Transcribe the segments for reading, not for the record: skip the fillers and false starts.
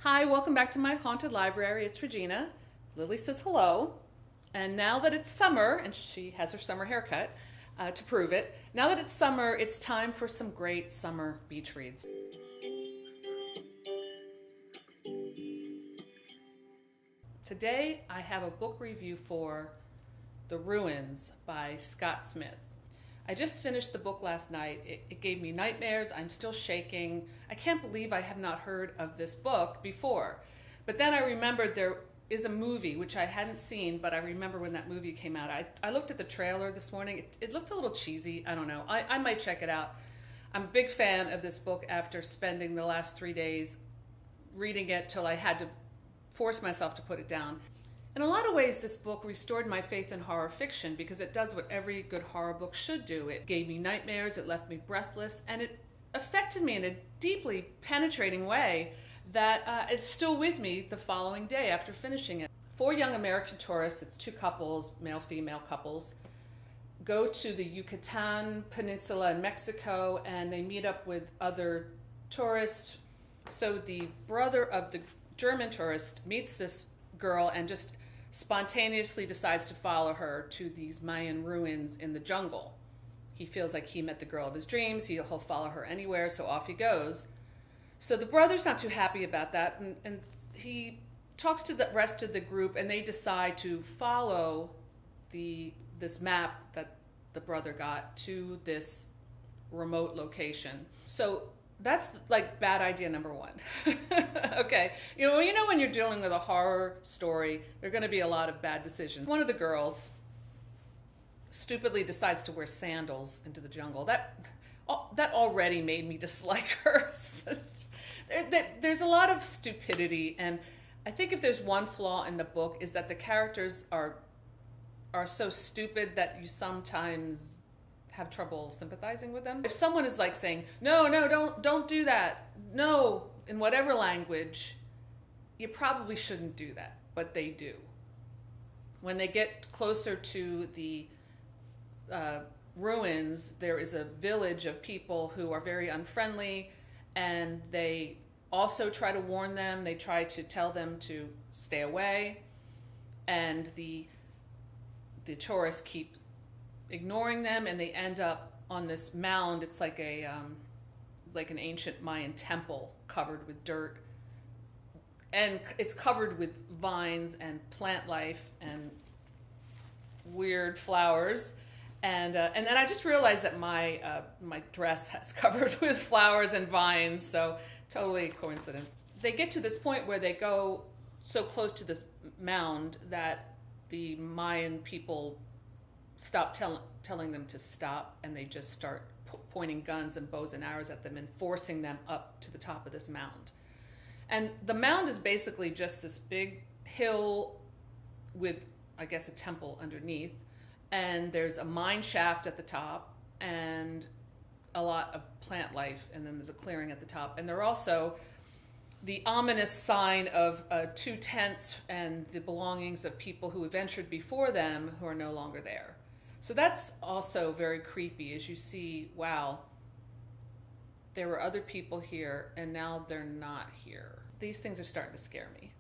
Hi, welcome back to my haunted library. It's Regina. Lily says hello. And now that it's summer, and she has her summer haircut to prove it, now that it's summer, it's time for some great summer beach reads. Today, I have a book review for The Ruins by Scott Smith. I just finished the book last night. It gave me nightmares. I'm still shaking. I can't believe I have not heard of this book before. But then I remembered there is a movie, which I hadn't seen, but I remember when that movie came out. I looked at the trailer this morning. It looked a little cheesy. I don't know. I might check it out. I'm a big fan of this book after spending the last 3 days reading it till I had to force myself to put it down. In a lot of ways, this book restored my faith in horror fiction because it does what every good horror book should do. It gave me nightmares, it left me breathless, and it affected me in a deeply penetrating way that it's still with me the following day after finishing it. 4 young American tourists, it's 2 couples, male-female couples, go to the Yucatan Peninsula in Mexico, and they meet up with other tourists. So the brother of the German tourist meets this girl and just spontaneously decides to follow her to these Mayan ruins in the jungle. He feels like he met the girl of his dreams. He'll follow her anywhere, so off he goes. So the brother's not too happy about that, and he talks to the rest of the group, and they decide to follow this map that the brother got to this remote location. So that's like bad idea number 1. Okay, you know when you're dealing with a horror story, there are going to be a lot of bad decisions. One of the girls stupidly decides to wear sandals into the jungle. That already made me dislike her. There's a lot of stupidity, and I think if there's one flaw in the book is that the characters are so stupid that you sometimes have trouble sympathizing with them. If someone is like saying, no, don't do that, no, in whatever language, you probably shouldn't do that, but they do. When they get closer to the ruins, there is a village of people who are very unfriendly, and they also try to warn them. They try to tell them to stay away, and the tourists keep ignoring them, and they end up on this mound. It's like like an ancient Mayan temple covered with dirt, and it's covered with vines and plant life and weird flowers. And then I just realized that my dress has covered with flowers and vines, so totally coincidence. They get to this point where they go so close to this mound that the Mayan people stop telling them to stop, and they just start pointing guns and bows and arrows at them and forcing them up to the top of this mound. And the mound is basically just this big hill with, I guess, a temple underneath, and there's a mine shaft at the top and a lot of plant life, and then there's a clearing at the top. And there are also the ominous sign of 2 tents and the belongings of people who ventured before them who are no longer there. So that's also very creepy, as you see, wow, there were other people here and now they're not here. These things are starting to scare me.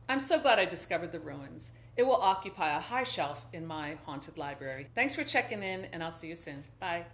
I'm so glad I discovered The Ruins. It will occupy a high shelf in my haunted library. Thanks for checking in, and I'll see you soon. Bye.